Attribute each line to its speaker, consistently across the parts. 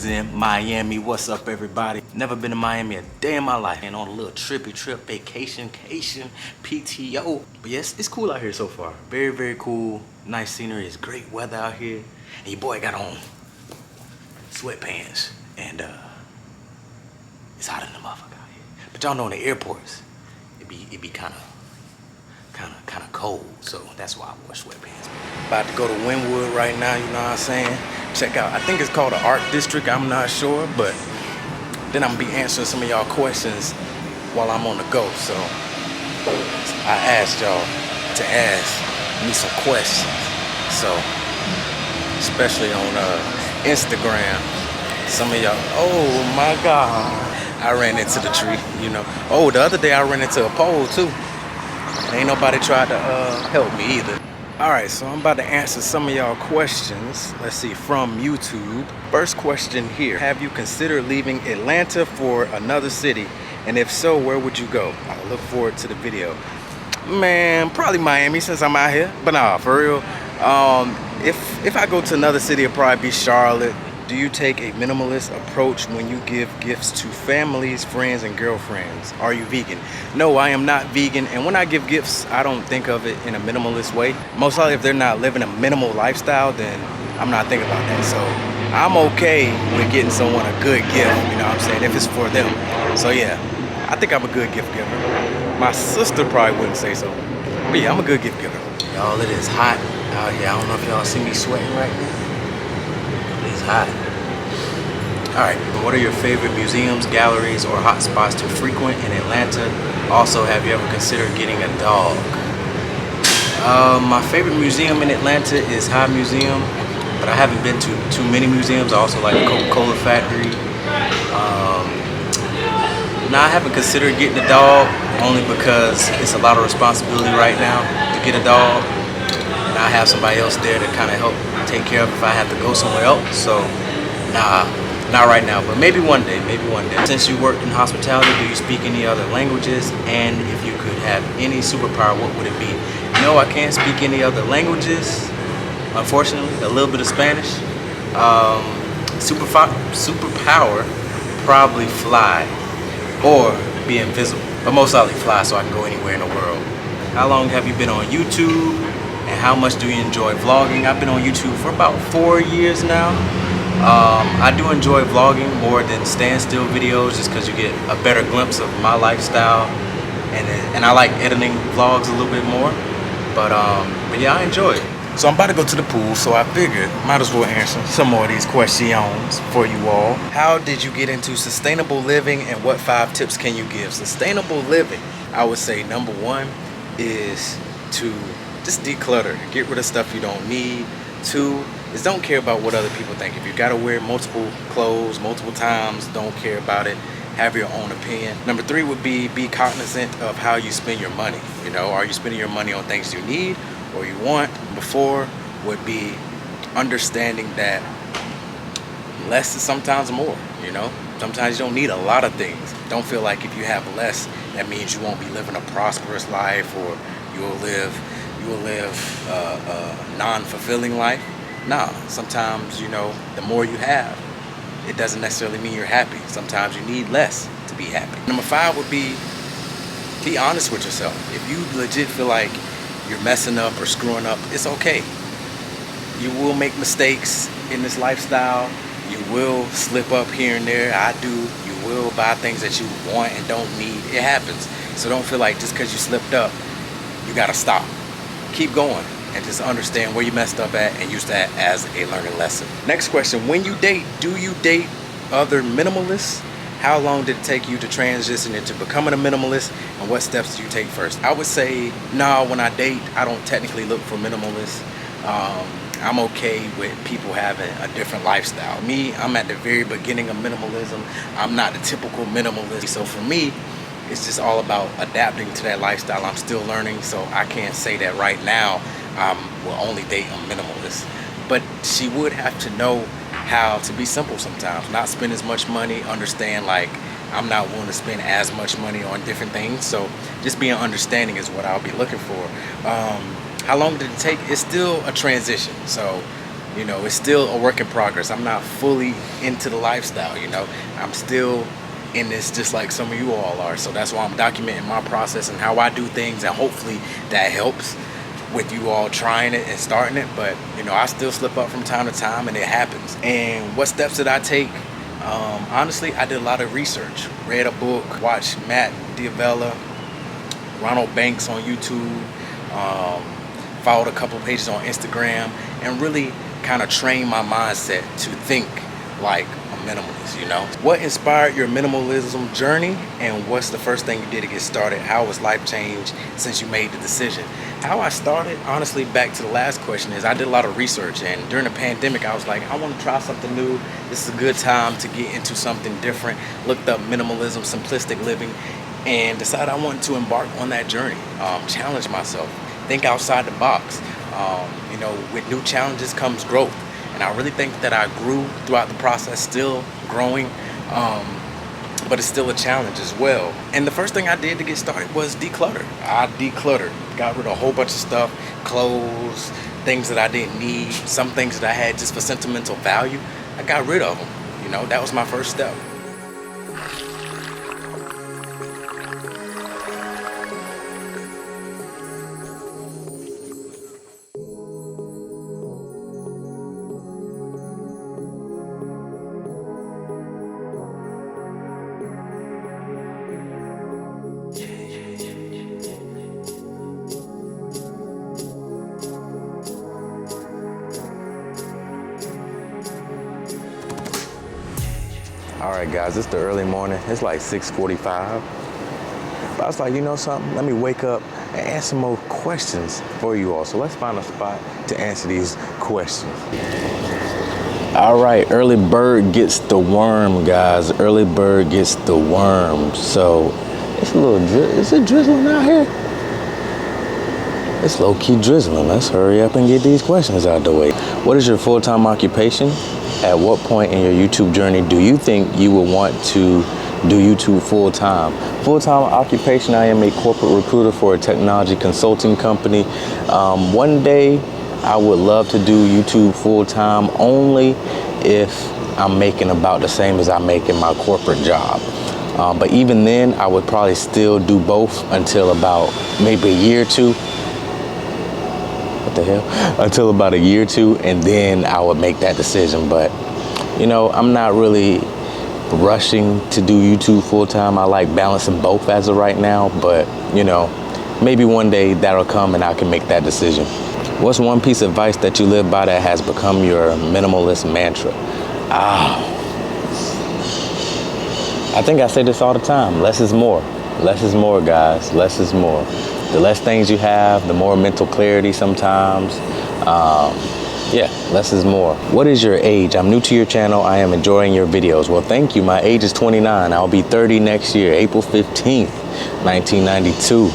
Speaker 1: represent Miami. What's up, everybody? Never been to Miami a day in my life. And on a little trippy trip, vacation, PTO. But yes, it's cool out here so far. Very, very cool. Nice scenery. It's great weather out here. And your boy got on sweatpants. And it's hot in the motherfucker out here. But y'all know in the airports, it be kind of cold, so that's why I wore sweatpants. About to go to Wynwood right now, you know what I'm saying? Check out, I think it's called the Art District, I'm not sure, but then I'm gonna be answering some of y'all questions while I'm on the go. So I asked y'all to ask me some questions. So especially on Instagram, some of y'all, oh my God, I ran into the tree, you know. Oh, the other day I ran into a pole too. Ain't nobody tried to help me either. Alright, so I'm about to answer some of y'all questions. Let's see, from YouTube. First question here. Have you considered leaving Atlanta for another city? And if so, where would you go? I look forward to the video. Man, probably Miami since I'm out here. But nah, for real. If I go to another city, it'll probably be Charlotte. Do you take a minimalist approach when you give gifts to families, friends, and girlfriends? Are you vegan? No, I am not vegan. And when I give gifts, I don't think of it in a minimalist way. Most likely, if they're not living a minimal lifestyle, then I'm not thinking about that. So I'm okay with getting someone a good gift, you know what I'm saying, if it's for them. So yeah, I think I'm a good gift giver. My sister probably wouldn't say so. But yeah, I'm a good gift giver. Y'all, it is hot out here. I don't know if y'all see me sweating right now. It's hot. Alright, what are your favorite museums, galleries, or hot spots to frequent in Atlanta? Also, have you ever considered getting a dog? My favorite museum in Atlanta is High Museum, but I haven't been to too many museums. I also like the Coca-Cola Factory. I haven't considered getting a dog, only because it's a lot of responsibility right now to get a dog. And I have somebody else there to kind of help take care of if I have to go somewhere else. So, nah, not right now, but maybe one day, Since you worked in hospitality, do you speak any other languages? And if you could have any superpower, what would it be? No, I can't speak any other languages, unfortunately. A little bit of Spanish. Superpower, probably fly or be invisible, but most likely fly so I can go anywhere in the world. How long have you been on YouTube? And how much do you enjoy vlogging? I've been on YouTube for about 4 years now. I do enjoy vlogging more than standstill videos, just because you get a better glimpse of my lifestyle, and I like editing vlogs a little bit more. But yeah, I enjoy it. So I'm about to go to the pool, so I figured might as well answer some more of these questions for you all. How did you get into sustainable living, and what 5 tips can you give? Sustainable living, I would say number 1 is to just declutter, get rid of stuff you don't need. 2 is don't care about what other people think. If you gotta wear multiple clothes multiple times, don't care about it. Have your own opinion. Number 3 would be cognizant of how you spend your money. You know, are you spending your money on things you need or you want? Number 4 would be understanding that less is sometimes more. You know, sometimes you don't need a lot of things. Don't feel like if you have less, that means you won't be living a prosperous life, or you will live a non-fulfilling life. Nah, sometimes, you know, the more you have, it doesn't necessarily mean you're happy. Sometimes you need less to be happy. Number 5 would be honest with yourself. If you legit feel like you're messing up or screwing up, it's okay. You will make mistakes in this lifestyle. You will slip up here and there. I do. You will buy things that you want and don't need. It happens. So don't feel like just because you slipped up, you gotta stop. Keep going and just understand where you messed up at and use that as a learning lesson. Next question, when you date, do you date other minimalists? How long did it take you to transition into becoming a minimalist, and what steps do you take first? I would say, no, when I date, I don't technically look for minimalists. I'm okay with people having a different lifestyle. Me, I'm at the very beginning of minimalism. I'm not the typical minimalist. So for me, it's just all about adapting to that lifestyle. I'm still learning, so I can't say that right now I will only date a minimalist. But she would have to know how to be simple sometimes, not spend as much money, understand like I'm not willing to spend as much money on different things. So just being understanding is what I'll be looking for. How long did it take? It's still a transition. So You know, it's still a work in progress. I'm not fully into the lifestyle, you know. I'm still in this just like some of you all are. So that's why I'm documenting my process and how I do things, and hopefully that helps with you all trying it and starting it. But you know, I still slip up from time to time, and it happens. And what steps did I take? Honestly, I did a lot of research, read a book, watched Matt Diavella, Ronald Banks on YouTube, followed a couple pages on Instagram, and really kind of trained my mindset to think like a minimalist, you know? What inspired your minimalism journey, and what's the first thing you did to get started? How has life changed since you made the decision? How I started, honestly, back to the last question, is I did a lot of research, and during the pandemic, I was like, I want to try something new. This is a good time to get into something different. Looked up minimalism, simplistic living, and decided I wanted to embark on that journey, challenge myself, think outside the box. You know, with new challenges comes growth. And I really think that I grew throughout the process, still growing, but it's still a challenge as well. And the first thing I did to get started was declutter. I decluttered, got rid of a whole bunch of stuff, clothes, things that I didn't need, some things that I had just for sentimental value. I got rid of them. You know, that was my first step. All right, guys, it's the early morning. It's like 6:45. But I was like, you know something? Let me wake up and answer more questions for you all. So let's find a spot to answer these questions. All right, early bird gets the worm, guys. Early bird gets the worm. So it's a little is it drizzling out here? It's low-key drizzling. Let's hurry up and get these questions out the way. What is your full-time occupation? At what point in your YouTube journey do you think you will want to do YouTube full-time? Full-time occupation, I am a corporate recruiter for a technology consulting company. One day, I would love to do YouTube full-time only if I'm making about the same as I make in my corporate job. But even then, I would probably still do both until about maybe a year or two. What the hell? Until about a year or two, and then I would make that decision. But, you know, I'm not really rushing to do YouTube full-time. I like balancing both as of right now, but, you know, maybe one day that'll come and I can make that decision. What's one piece of advice that you live by that has become your minimalist mantra? I think I say this all the time. Less is more. Less is more, guys. Less is more. The less things you have, the more mental clarity sometimes. Yeah, less is more. What is your age? I'm new to your channel. I am enjoying your videos. Well, thank you. My age is 29. I'll be 30 next year, April 15th, 1992.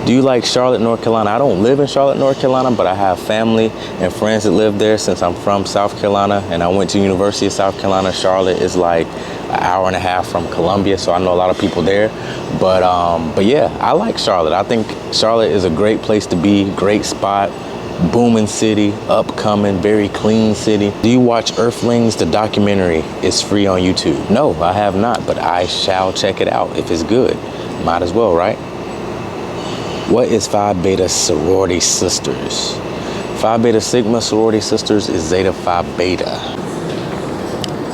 Speaker 1: Do you like Charlotte, North Carolina? I don't live in Charlotte, North Carolina, but I have family and friends that live there since I'm from South Carolina, and I went to University of South Carolina. Charlotte is like an hour and a half from Columbia, so I know a lot of people there. But yeah, I like Charlotte. I think Charlotte is a great place to be, great spot, booming city, upcoming, very clean city. Do you watch Earthlings? The documentary is free on YouTube. No, I have not, but I shall check it out if it's good. Might as well, right? What is Phi Beta Sorority Sisters? Phi Beta Sigma Sorority Sisters is Zeta Phi Beta.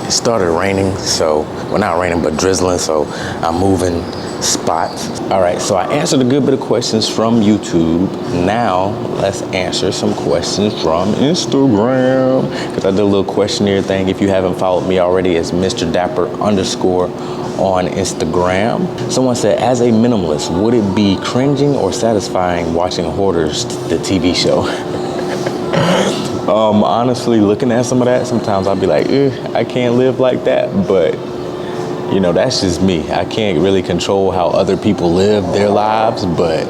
Speaker 1: It started raining, so, well, not raining, but drizzling, so I'm moving spots. All right, so I answered a good bit of questions from YouTube. Now, let's answer some questions from Instagram, because I did a little questionnaire thing. If you haven't followed me already, it's Mr. Dapper _. On Instagram. Someone said, as a minimalist, would it be cringing or satisfying watching Hoarders, the TV show? Honestly, looking at some of that, sometimes I'll be like, I can't live like that. But, you know, that's just me. I can't really control how other people live their lives, but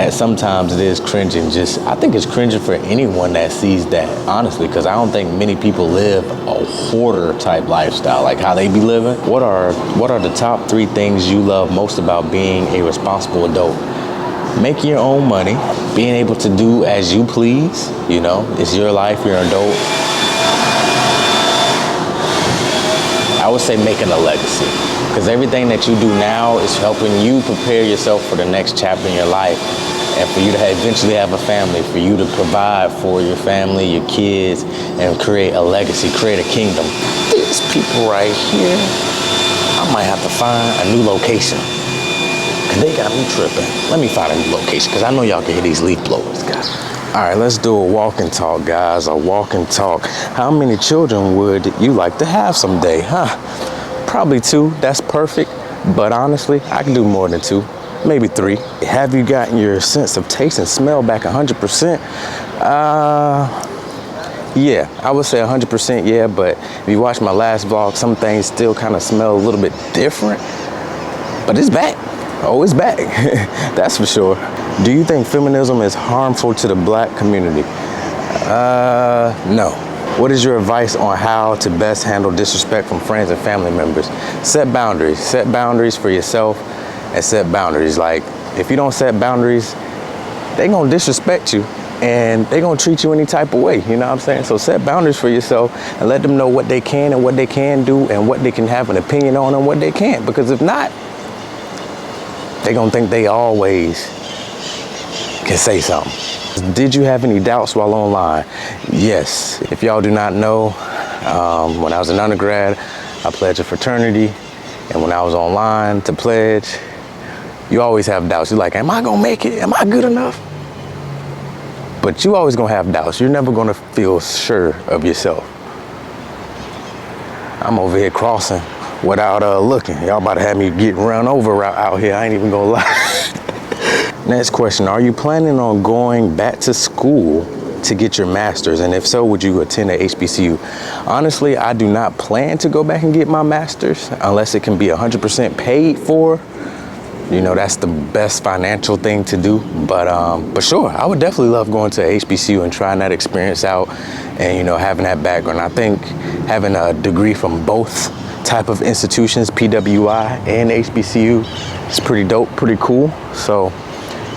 Speaker 1: sometimes it is cringing. I think it's cringing for anyone that sees that, honestly, because I don't think many people live a hoarder type lifestyle, like how they be living. What are the top 3 things you love most about being a responsible adult? making your own money, being able to do as you please, you know, it's your life, you're an adult. I would say making a legacy, because everything that you do now is helping you prepare yourself for the next chapter in your life, and for you to eventually have a family, for you to provide for your family, your kids, and create a legacy, create a kingdom. These people right here, I might have to find a new location, because they got me tripping. Let me find a new location, because I know y'all can hear these leaf blowers, guys. All right, let's do a walk and talk, guys, a walk and talk. How many children would you like to have someday, huh? Probably 2, that's perfect. But honestly, I can do more than 2, maybe 3. Have you gotten your sense of taste and smell back 100%? Yeah, I would say 100% yeah, but if you watch my last vlog, some things still kind of smell a little bit different, but it's back. Oh, it's back, that's for sure. Do you think feminism is harmful to the Black community? No. What is your advice on how to best handle disrespect from friends and family members? Set boundaries for yourself, and set boundaries. Like, if you don't set boundaries, they gonna disrespect you and they gonna treat you any type of way, you know what I'm saying? So set boundaries for yourself and let them know what they can and what they can do and what they can have an opinion on and what they can't, because if not, they gonna think they always can say something. Did you have any doubts while online? Yes. If y'all do not know, when I was an undergrad, I pledged a fraternity, and when I was online to pledge, you always have doubts. You're like, am I gonna make it? Am I good enough? But you always gonna have doubts. You're never gonna feel sure of yourself. I'm over here crossing without looking. Y'all about to have me get run over out here. I ain't even gonna lie. Next question, are you planning on going back to school to get your master's? And if so, would you attend a HBCU? Honestly, I do not plan to go back and get my master's unless it can be 100% paid for. You know, that's the best financial thing to do. But sure, I would definitely love going to a HBCU and trying that experience out and, you know, having that background. I think having a degree from both type of institutions, PWI and HBCU, is pretty dope, pretty cool. So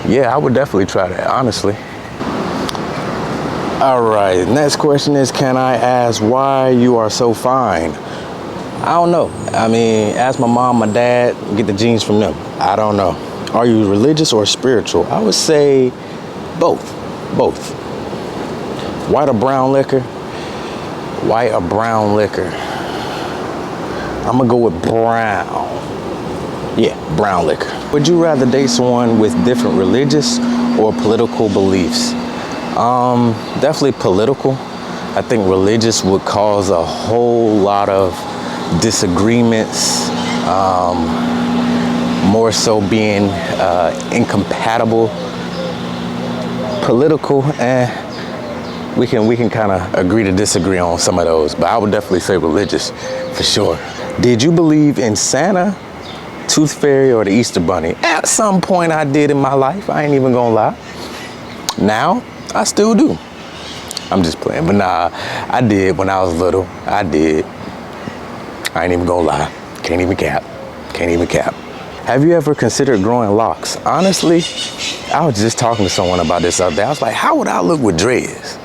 Speaker 1: yeah, I would definitely try that, honestly. All right, next question is, can I ask why you are so fine? I don't know. I mean, ask my mom, my dad, get the genes from them. I don't know. Are you religious or spiritual? I would say both. White or brown liquor? White or brown liquor? I'm gonna go with brown. Yeah, brown liquor. Would you rather date someone with different religious or political beliefs? Definitely political. I think religious would cause a whole lot of disagreements, more so being incompatible. Political, we can kind of agree to disagree on some of those, but I would definitely say religious for sure. Did you believe in Santa, Tooth Fairy, or the Easter Bunny? At some point I did in my life, I ain't even gonna lie. Now, I still do. I'm just playing, but nah, I did when I was little, I did. I ain't even gonna lie, can't even cap. Have you ever considered growing locks? Honestly, I was just talking to someone about this other day. I was like, how would I look with dreads?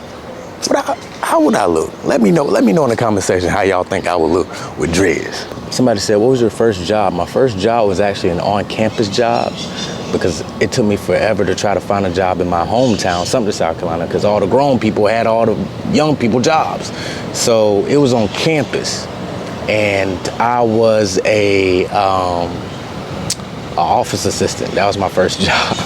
Speaker 1: How would I look? Let me know in the comment section how y'all think I would look with dreads. Somebody said, what was your first job? My first job was actually an on-campus job, because it took me forever to try to find a job in my hometown, Sumter, South Carolina, because all the grown people had all the young people jobs. So it was on campus, and I was a office assistant. That was my first job.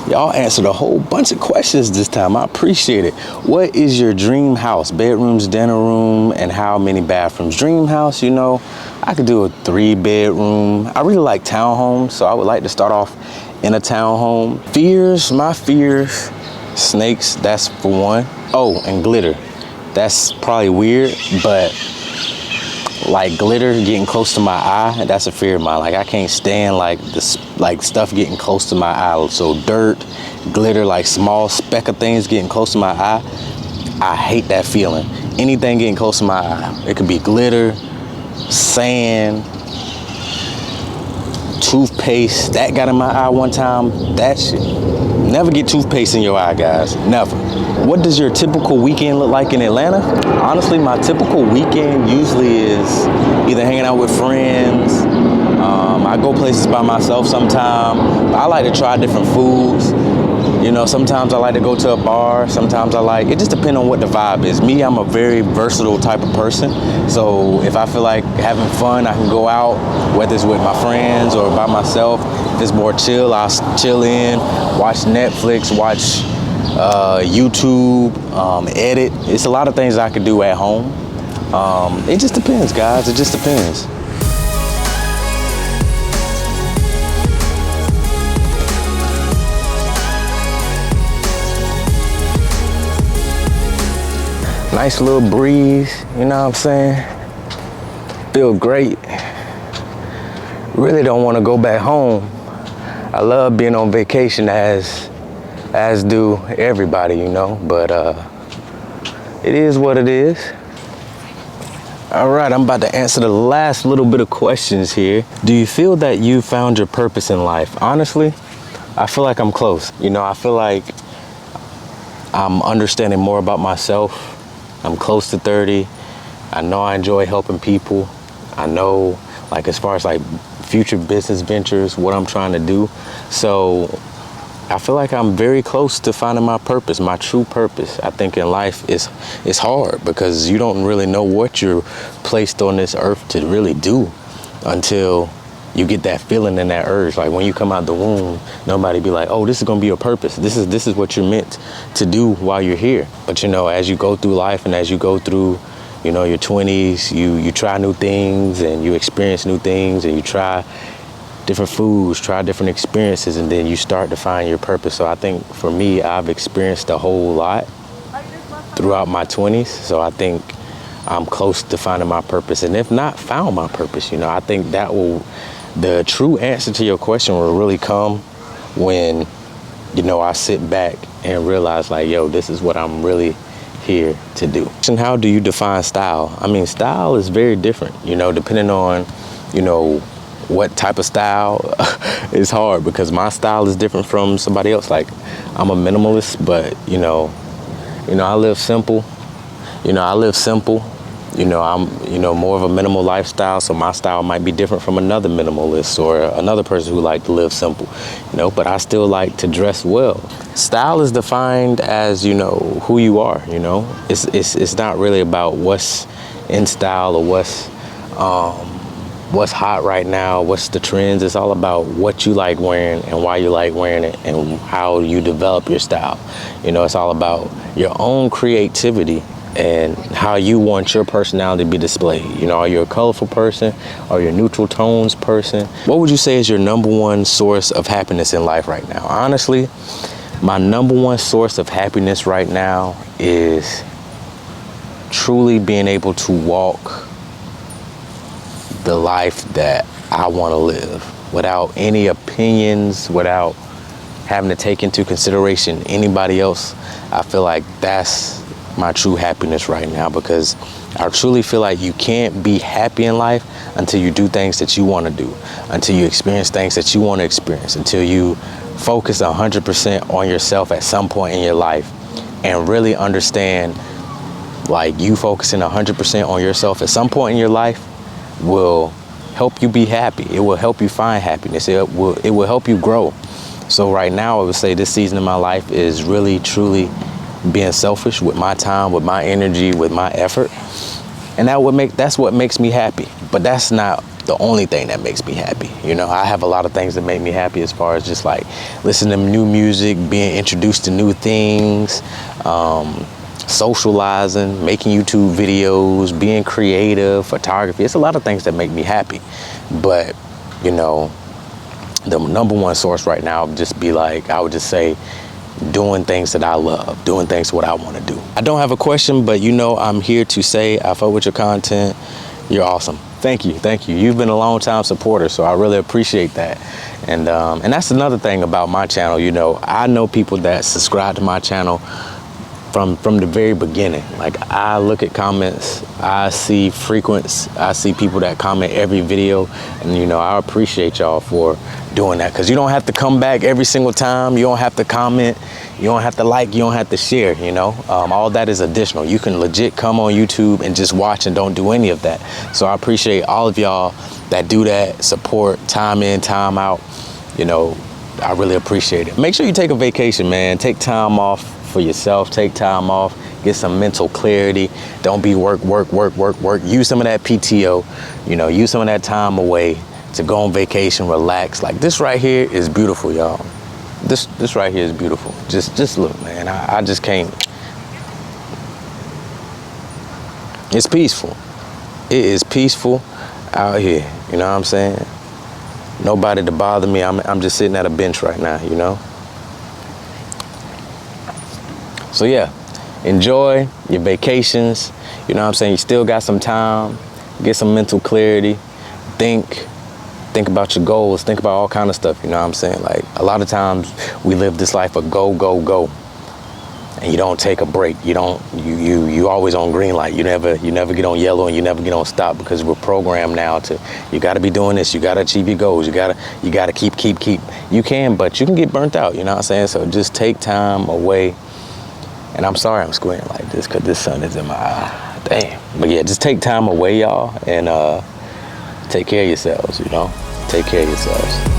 Speaker 1: Y'all answered a whole bunch of questions this time. I appreciate it. What is your dream house? Bedrooms, dinner room, and how many bathrooms? Dream house, you know, I could do a 3-bedroom. I really like townhomes, so I would like to start off in a townhome. Fears, my fears, snakes, that's for one. Oh, and glitter. That's probably weird, but like glitter getting close to my eye, that's a fear of mine. Like I can't stand like this, like stuff getting close to my eye. So dirt, glitter, like small speck of things getting close to my eye, I hate that feeling. Anything getting close to my eye. It could be glitter, sand, toothpaste. That got in my eye one time. That shit. Never get toothpaste in your eye, guys. Never. What does your typical weekend look like in Atlanta? Honestly, my typical weekend usually is either hanging out with friends. I go places by myself sometimes. I like to try different foods. You know, sometimes I like to go to a bar. Sometimes it just depends on what the vibe is. Me, I'm a very versatile type of person. So if I feel like having fun, I can go out, whether it's with my friends or by myself. If it's more chill, I'll chill in, watch Netflix, watch YouTube, edit. It's a lot of things I could do at home. It just depends, guys. It just depends. Nice little breeze, you know what I'm saying? Feel great. Really don't want to go back home. I love being on vacation as do everybody, you know, but it is what it is. All right, I'm about to answer the last little bit of questions here. Do you feel that you found your purpose in life? Honestly, I feel like I'm close. You know, I feel like I'm understanding more about myself. I'm close to 30. I know I enjoy helping people. I know, like, as far as like future business ventures, what I'm trying to do. So I feel like I'm very close to finding my purpose, my true purpose. I think in life it's hard because you don't really know what you're placed on this earth to really do until you get that feeling and that urge. Like when you come out the womb, nobody be like, oh, this is gonna be your purpose. This is what you're meant to do while you're here. But you know, as you go through life and as you go through, you know, your 20s, you try new things and you experience new things and you try different foods, try different experiences, and then you start to find your purpose. So I think for me, I've experienced a whole lot throughout my 20s. So I think I'm close to finding my purpose. And if not found my purpose, you know, I think the true answer to your question will really come when, you know, I sit back and realize like, yo, this is what I'm really here to do. And how do you define style? I mean, style is very different, you know, depending on, you know, what type of style. Is hard because my style is different from somebody else. Like I'm a minimalist, but you know, I live simple. You know, I'm, you know, more of a minimal lifestyle, so my style might be different from another minimalist or another person who like to live simple, you know, but I still like to dress well. Style is defined as, you know, who you are, you know. It's not really about what's in style or what's hot right now, what's the trends. It's all about what you like wearing and why you like wearing it and how you develop your style. You know, it's all about your own creativity and how you want your personality to be displayed. You know, are you a colorful person? Are you a neutral tones person? What would you say is your number one source of happiness in life right now? Honestly, my number one source of happiness right now is truly being able to walk the life that I want to live without any opinions, without having to take into consideration anybody else. I feel like that's my true happiness right now, because I truly feel like you can't be happy in life until you do things that you want to do, until you experience things that you want to experience, until you focus 100% on yourself at some point in your life and really understand, like, you focusing 100% on yourself at some point in your life will help you be happy. It will help you find happiness. It will help you grow. So right now, I would say this season of my life is really, truly being selfish with my time, with my energy, with my effort. And that's what makes me happy. But that's not the only thing that makes me happy. You know, I have a lot of things that make me happy, as far as just like listening to new music, being introduced to new things, socializing, making YouTube videos, being creative, photography. It's a lot of things that make me happy. But, you know, the number one source right now would just be like, I would just say, doing things that I love, doing things what I want to do. I don't have a question, but you know, I'm here to say I fuck with your content. You're awesome. Thank you. You've been a long time supporter, so I really appreciate that. And that's another thing about my channel. You know, I know people that subscribe to my channel from the very beginning. Like, I look at comments, I see frequents, I see people that comment every video, and you know, I appreciate y'all for doing that, because you don't have to come back every single time. You don't have to comment. You don't have to like. You don't have to share, you know. All that is additional. You can legit come on YouTube and just watch and don't do any of that. So I appreciate all of y'all that do that, support, time in, time out. You know, I really appreciate it. Make sure you take a vacation, man. Take time off for yourself. Take time off. Get some mental clarity. Don't be work. Use some of that PTO. You know, use some of that time away to go on vacation, relax. Like this right here is beautiful, y'all. This right here is beautiful. Just look, man. I just can't. It's peaceful. It is peaceful out here. You know what I'm saying? Nobody to bother me. I'm just sitting at a bench right now, you know? So yeah, enjoy your vacations. You know what I'm saying? You still got some time. Get some mental clarity. Think about your goals. Think about all kind of stuff. You know what I'm saying? Like a lot of times we live this life of go, and you don't take a break. You always on green light. You never get on yellow, and you never get on stop, because we're programmed now to, you got to be doing this. You got to achieve your goals. You got to keep. You can, but you can get burnt out. You know what I'm saying? So just take time away. And I'm sorry I'm squinting like this, because this sun is in my eye. Damn. But yeah, just take time away, y'all, and take care of yourselves, you know? Take care of yourselves.